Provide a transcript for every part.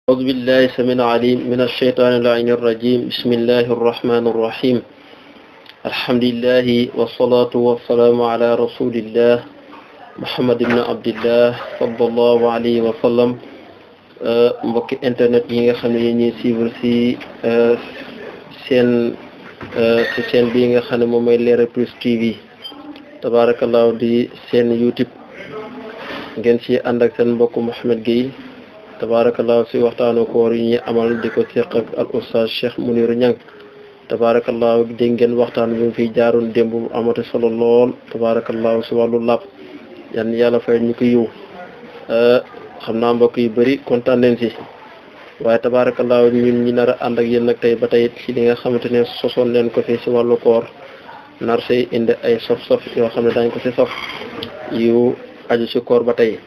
أعوذ بالله السميع العليم من الشيطان اللعين الرجيم بسم الله الرحمن الرحيم الحمد لله والصلاة والسلام على رسول الله محمد بن عبد الله صلى الله عليه وسلم mbokki internet yi nga xam ne yi ñuy suivre ci seen bi nga xam ne moom mooy Leral Plus TV tabarakallahu di seen YouTube ngeen ci ànd ak seen mbokk Mouhamed Gueye tabarakallahu si waxtaanu koor yi ñuy amal di ko seq ak al oustaz Cheikh Mounirou Niang tabarakallahu dégg ngeen waxtaan bi mu fiy jaaroon démb mu amati solo lool tabarakallahu si wàllu làpp yan yàlla fay ñu ko yiw xam naa mbokk yu bëri kontaan leen si waaye tabarakallahu ñun ñi nar a ànd ak yéen nag tey ba tey ci li nga xamante ne sosoon leen ko fi si wàllu koor nar say indi ay sof yoo xam ne dañ ko si sof yu aju si koor ba tey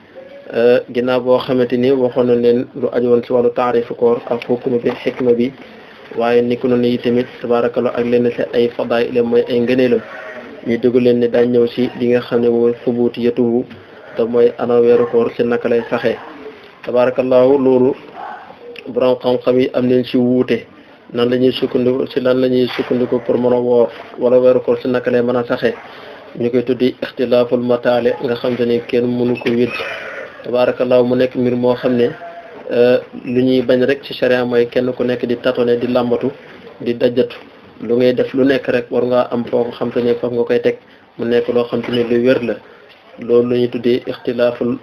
ginnaaw boo xamante ni waxoon na leen lu aju woon si wàllu taarifu koor ak xukuma bi xikma bi waaye ni ko noonu yi tamit tabarakallah ak leen si ay fadaay la mooy ay ngëneelam ñu dugg leen ne daañ ñëw si li nga xam ne mooy subuuti yatuwu te mooy ana weeru koor si naka lay saxee tabarakallahu loolu borom xam-xam yi am nañ si wuute nan la ñuy sukkandiku si lan la ñuy sukkandiku pour mën a woor wala weeru koor si naka lay mën a saxee ñu koy tuddi ixtilaaful mataale nga xam te ne kenn mënu ko wér tabarakallahu mu nekk mbir moo xam ne lu ñuy bañ rek ci sharia mooy kenn ku nekk di tatone di làmbatu di dajjatu lu ngay def lu nekk rek war ngaa am foo ko xam te ne foofu nga koy teg mu nekk loo xam te ne lu wér la loolu la ñuy tuddee ixtilaaful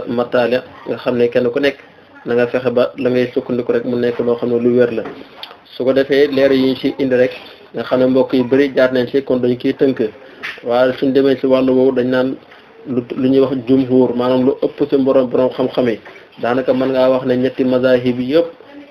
mataale nga xam ne kenn ku nekk na nga fexe ba la ngay sukkandiku rek mu nekk loo xam ne lu wér la su ko defee leer yi ñu ci indi rek nga xam ne mbokk yu bëri jaar nañ ci kon dañ koy tënk waaye suñ demee ci wàllu woowu dañ naan lu ñuy wax jumhur maanaam lu ëpp ci borom xam-xam yi daanaka mën ngaa wax ne ñetti mazahib yi yëpp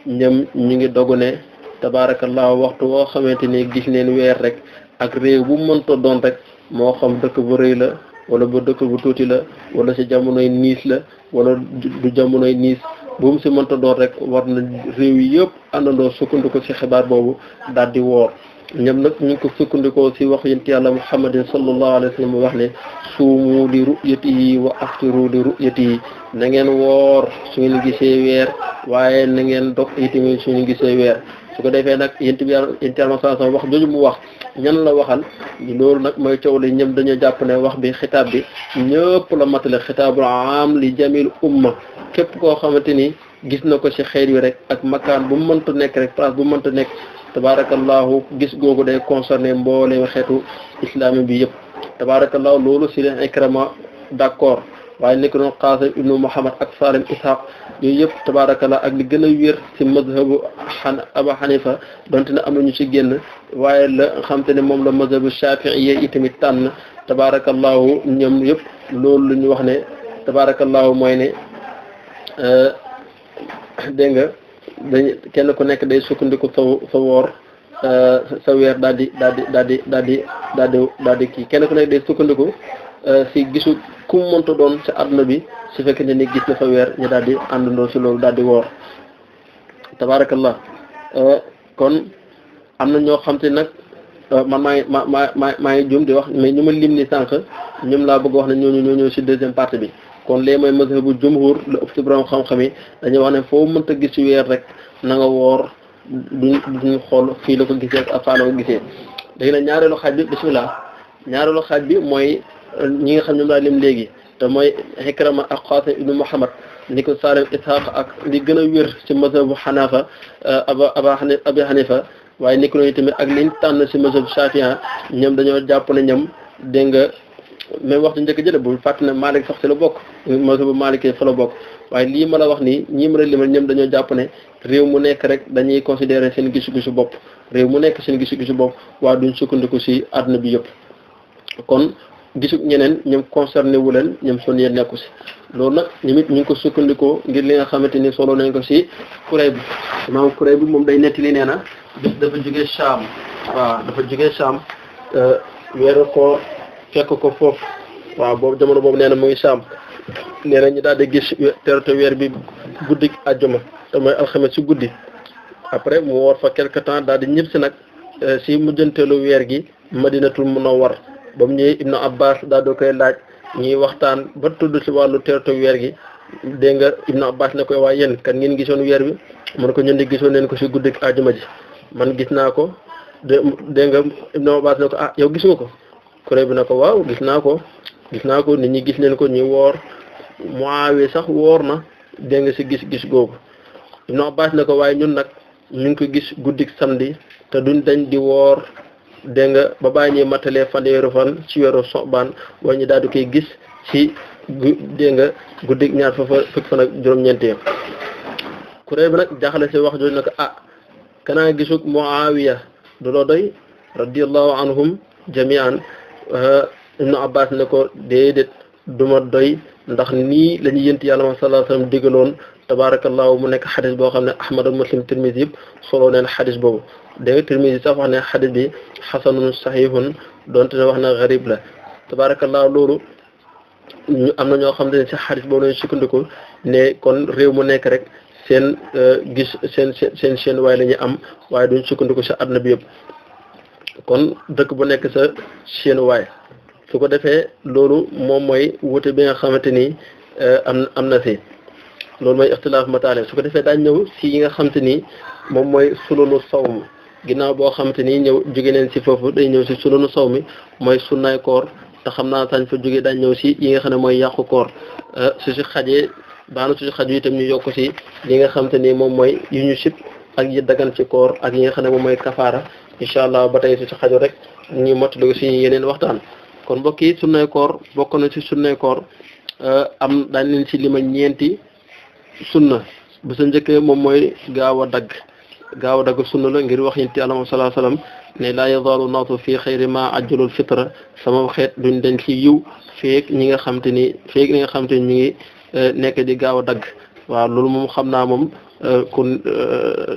ñoom ñu ngi dogu ne tabarakallahu waxtu woo xamante ni gis neen weer rek ak réew bu mënta doon rek moo xam dëkk bu rëy la wala bu dëkk bu tuuti la wala ci jamonoy niis la wala du jamonoy niis bu mu ci mënta doon rek war na réew yi yëpp àndandoo sukkandiku ci xibaar boobu daal di woor ñoom nag ñu ngi ko sukkandikoo ci wax yonent yàlla muhammadin sallallahu alayhi wa sallam wax ne suumu li ru'yatihi wa aftiru li ru'yatihi na ngeen woor su ngeen gisee weer waaye na ngeen dog itamit su ngeen gisee weer su ko defee nag yonent yàlla sallallahu wax jooju mu wax ñan la waxal loolu nag mooy coow li ñëpp dañoo jàpp ne wax bi xitaab bi ñëpp la matale xitaabul am li jamil umma képp koo xamante ni gis na ko ci xeet wi rek ak makaan bu mu mënta nekk rek place bu mu mënta nekk tabarakallahu gis googu day concerné mbooleem xeetu islami bi yëpp tabarakallahu loolu si leen Ikrama d'accord waaye nekk noonu Qaasim ibnu Muhammad ak Salim Ishaq yooyu yëpp tabarakallah ak li gën a wér si mazhabu Abu Hanifa donte ne am na ñu ci génn waaye la xam te ne moom la mazhabu Shafi'i yi tamit tànn tabarakallahu ñoom yëpp loolu lu ñu wax ne tabarakallahu mooy ne dégg nga dañ kenn ku nekk day sukkandiku sa woor sa weer daal di kii kenn ku nekk day sukkandiku si gisu ku mu mënta doon ci àdduna bi su fekkee ne ni gis na fa weer ñu daal di àndandoo si loolu daal di woor tabarakallah kon am na ñoo xam te nag man maa ngi juum di wax mais ñu ma lim ni sànq ñoom laa bëgg wax ne ñoo ñëw si deuxième partie bi kon lee mooy mazhabu jumhur la ëpp ci borom xam-xam yi dañuy wax ne foo mënta gis ci weer rek na nga woor duñu xool fii la ko gisee ak faa la ko gisee léegi nag ñaareelu xaaj bi bismillah ñaareelu xaaj bi mooy ñi nga xam ñoom laa lim léegi te mooy Ikrama ak Qaasim ibnu Muhammad ni ko Salim Ishaq ak li gën a wér ci mazhabu Hanafa Abi Hanifa waaye ni ko noonu tamit ak liñ tànn ci mazhabu Shafi'i ñoom dañoo jàpp ne ñoom dégg nga même waxtu njëkk jële bu fàtt ne Malik sax ci la bokk mazhabu Malik fa la bokk waaye lii ma la wax nii ñii mën a limal ñoom dañoo jàpp ne réew mu nekk rek dañuy considérer seen gisu-gisu bopp réew mu nekk seen gisu-gisu bopp waaye duñ sukkandiku ci àdduna bi yëpp kon gisu ñeneen ñoom concerné wu leen ñoom son yéen nekku ci loolu nag ñoom it ñu ngi ko sukkandikoo ngir li nga xamante ni solo nañ ko ci Kurayb bi imaam Kurayb bi moom day nettali nee na bis dafa jógee Sham waaw dafa jógee Sham weeru ko fekk ko foofu waaw boobu jamono boobu nee na mu ngi Sham nee na ñu daal di gis terate weer bi guddi àjjuma te mooy alxames ci guddi après mu woor fa quelque temps daal di ñëpp si nag si mujjanteelu weer gi Madinatul Munawwar ba mu ñëwee Ibnu Abbas daal di koy laaj ñuy waxtaan ba tudd si wàllu terate weer gi dégg nga Ibnu Abbas ne ko waaye yéen kan ngeen gisoon weer bi mu ne ko ñun de gisoon neen ko si guddi àjjuma ji man gis naa ko dégg nga Ibnu Abbas ne ko ah yow gis nga ko Kurayb bi ne ko waaw gis naa ko nit ñi gis neen ko ñu woor Muawiya sax woor na dégg nga si gis googu Ibnu Abbas ne ko waaye ñun nag ñu ngi ko gis guddi samedi te duñ dañ di woor dégg nga ba bàyyi ñuy matalee fanweeri fan ci weeru Soxbaan wala ñu daal di koy gis ci dégg nga guddi ñaar fukki fan ak juróom-ñeent Kurayb bi nag jaaxle si wax jooju ne ko ah kanaa gisug Muawiya du loo doy radiyallahu anhum jami'an Ibnu Abbas ne ko déedéet duma doy ndax nii la ñu yënt yàlla sallallahu alayhi wa sallam digaloon tabarakallahu mu nekk xadis boo xam ne Ahmad ak Muslim Tirmisi yëpp soloo neen xadis boobu dégg nga Tirmisi sax wax ne xadis bi xasanun saxiihun doonte ne wax na garib la tabarakallahu loolu ñu am na ñoo xam ne si xadis boobu lañu sukkandiku ne kon réew mu nekk rek seen gis seen waaye la ñuy am waaye duñ sukkandiku sa àdduna bi yëpp kon dëkk bu nekk sa seen waay su ko defee loolu moom mooy wute bi nga xamante ni am na si loolu mooy ixtilaaf mataalib su ko defee daañ ñëw si yi nga xamante ni moom mooy sunanu sawm ginnaaw boo xamante ni jóge neen si foofu day ñëw si sunanu sawmi mooy sunnaay koor te xam naa tañ fa jóge daañ ñëw si yi nga xam ne mooy yàqu koor su si xajee baana su si xaju itam ñu yokk si li nga xamante ni moom mooy yu ñu sib ak yi dagan ci koor ak yi nga xam ne moom mooy kafaara incha allah ba tey su si xaju rek ñu mottali si yeneen waxtaan kon mbokk yi sunnay koor bokk na ci sunnay koor daañ leen si lima ñeenti sunna bu sa njëkkee moom mooy gaaw a dagg sunna la ngir wax yénti Yàlla sallallahu alayhi wasallam ne laa yazaalu naasu fii xayri ma ajjalul fitra sama xeet duñ dañ ci yiw feek ñi nga xam te ni ñu ngi nekk di gaaw a dagg waaw loolu moom xam naa moom kon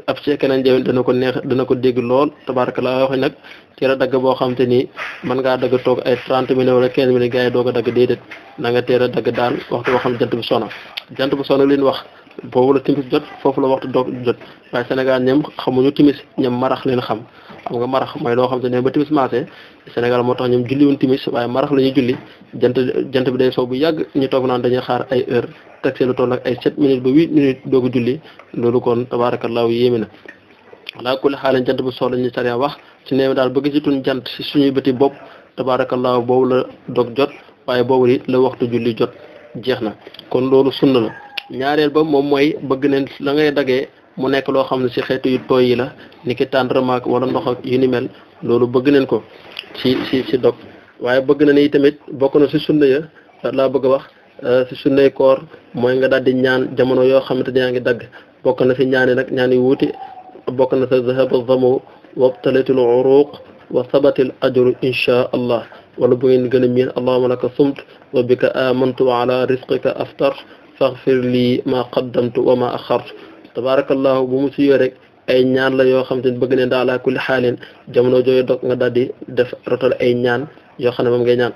ab ci keneen jawén dana ko dégg lool tabarakallah wax nag teel a dagg boo xam te ni mën ngaa dagg toog ay 30 minutes wala 15 minutes gars yi doog a dagg déedéet na nga teel a dagg daal waxtu boo xam jant bu sona li ñu wax boobu la timis jot foofu la waxtu doog jot waaye Sénégal ñoom xamuñu timis ñoom marax leen xam nga marax mooy loo xam te ne ba timis maase Sénégal moo tax ñoom julliwuñ timis waaye marax la ñuy julli jant bi day soo bu yàgg ñu toog naan dañuy xaar ay heure teg see lu toll ak ay 7 minutes ba 8 minutes doogu julli loolu kon tabarakallahu yéemi na laa kulli xaalen jant bu soo la ñu sariya wax su ne daal bëgg si tun jant si suñuy bëti bopp tabarakallahu boobu la dog jot waaye boobu it la waxtu julli jot jeex na kon loolu sunna la ñaareel ba moom mooy bëgg neen la ngay daggee mu nekk loo xam ne si xeetu yu tooy yi la ni ki tàndarmaak wala ndox ak yu ni mel loolu bëgg neen ko si dog waaye bëgg na ni tamit bokk na si sunna ya laa bëgg a wax si sunnay koor mooy nga daal di ñaan jamono yoo xamante ne yaa ngi dagg bokk na si ñaani nag ñaan yu wuute bokk na sa zahaba zamu wabtalatil uruq wa sabatil ajru insha allah wala bu ngeen gën a miin allahumma laka sumt wa bika amantu wa ala rizqika aftar faghfir li ma qaddamtu wa ma axartu tabarakallahu bu mu suyoo rek ay ñaan la yoo xam te ne bëgg ne daal ala kulli xaalin jamono jooyu dog nga daal di def rotal ay ñaan yoo xam ne moom ngay ñaan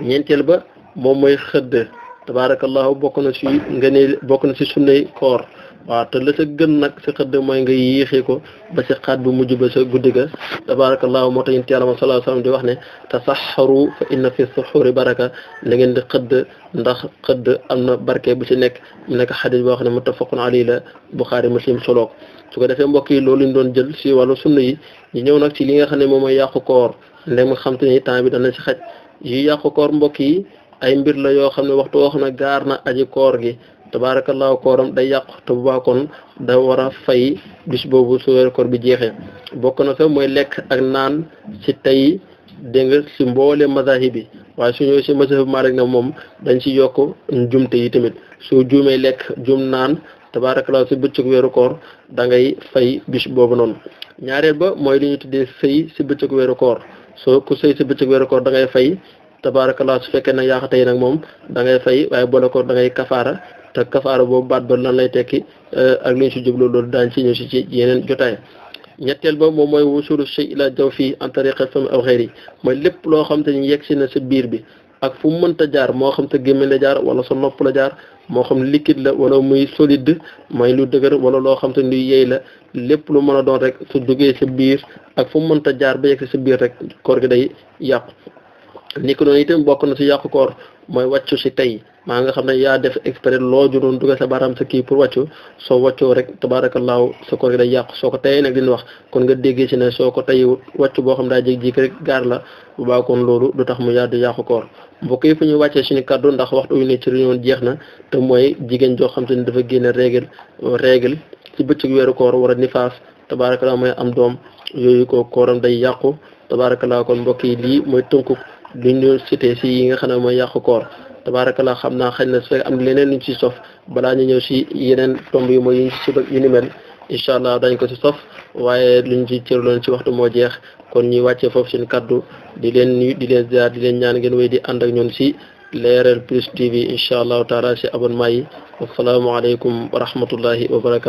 ñeenteel ba moom mooy xëdd tabarakallahu bokk na si sunnay koor waaw te la sa gën nag si xëdd mooy nga yéexee ko ba si xaat bu mujj ba sa guddi ga tabarakallahu moo tax yonent Yàlla sallallahu alayhi wasallam di wax ne tasaxaru fa inna fi suxuri baraka la ngeen di xëdd ndax xëdd am na barke bu ci nekk mu nekk xadis boo xam ne muttafaqun alayhi la Buxaari Muslim soloog su ko defee mbokk yi loolu ñu doon jël si wàllu sunna yi ñu ñëw nag ci li nga xam ne moom mooy yàqu koor ndem nga xam te ni temps bi dana si xaj yi yàqu koor mbokk yi ay mbir la yoo xam ne waxtu woo xam ne gaar na aji koor gi tabarakallahu kooram day yàqu te bu baax kon da war a fay bis boobu su weeru koor bi jeexee bokk na sax mooy lekk ak naan si tey dégg nga si mboole mazahib bi waaye su ñëwee si mazhab Maalik na moom dañ si yokk njumte yi tamit soo juumee lekk jum naan tabarakallahu si bëccëg weeru koor da ngay fay bis boobu noonu ñaareel ba mooy li ñu tuddee sëy si bëccëg weeru koor soo ku sëy si bëccëg weeru koor da ngay fay tabarakallahu su fekkee nag yaa ko tey nag moom da ngay fay waaye boole ko da ngay kafaara te kafaara boobu baat ba lan lay tekki ak li ñu si jublu loolu daañ si ñëw si ci yeneen jotaay ñetteel ba moom mooy wusulu shay ila jaw fii en tariqa fam aw xeyri mooy lépp loo xam te ni yegg si na sa biir bi ak fu mu mënta jaar moo xam te gémmiñ la jaar wala sa nopp la jaar moo xam liquide la wala muy solide mooy lu dëgër wala loo xam te ni luy yey la lépp lu mën a doon rek su duggee sa biir ak fu mu mënta jaar ba yegg si sa biir rek koor gi day yàqu ni ko noonu itam bokk na si yàqu koor mooy wàccu si tey maa nga xam ne yaa def exprès loo juróon dugal sa baaraam sa kii pour wàccu soo wàccoo rek tabaarakallaahu sa koor gi day yàqu soo ko tayee nag dina wax kon nga déggee si ne soo ko tayee wàccu boo xam daa jékki-jékki rek gaar la bu baax kon loolu du tax mu yàddu yàqu koor mbokk yi fu ñu wàccee suñu kàddu ndax waxtu wi ne ci réunion jeex na te mooy jigéen joo xam te ne dafa génne règle ci bëccëg weeru koor war a nifaas tabaarakallaahu mooy am doom yooyu ko kooram day yàqu tabaarakallaahu kon mbokk yi lii mooy tënku li ñu cité si yi nga xam ne mooy yàqu koor tabaarakallaahu xam naa xëy na su fekk am leneen luñ ci sof balaa ñu ñëw si yeneen tomb yi mooy yuñ si yu ni mel incha allah dañ ko si sof waaye luñ ci cërloon ci waxtu moo jeex kon ñuy wàccee foofu seen kaddu di leen nuyu di leen ziar di leen ñaan ngeen wéy di ànd ak ñun si Leral Plus TV incha allahu taala si abonnement yi asalaamaaleykum wa rahmatullahi wa barakatu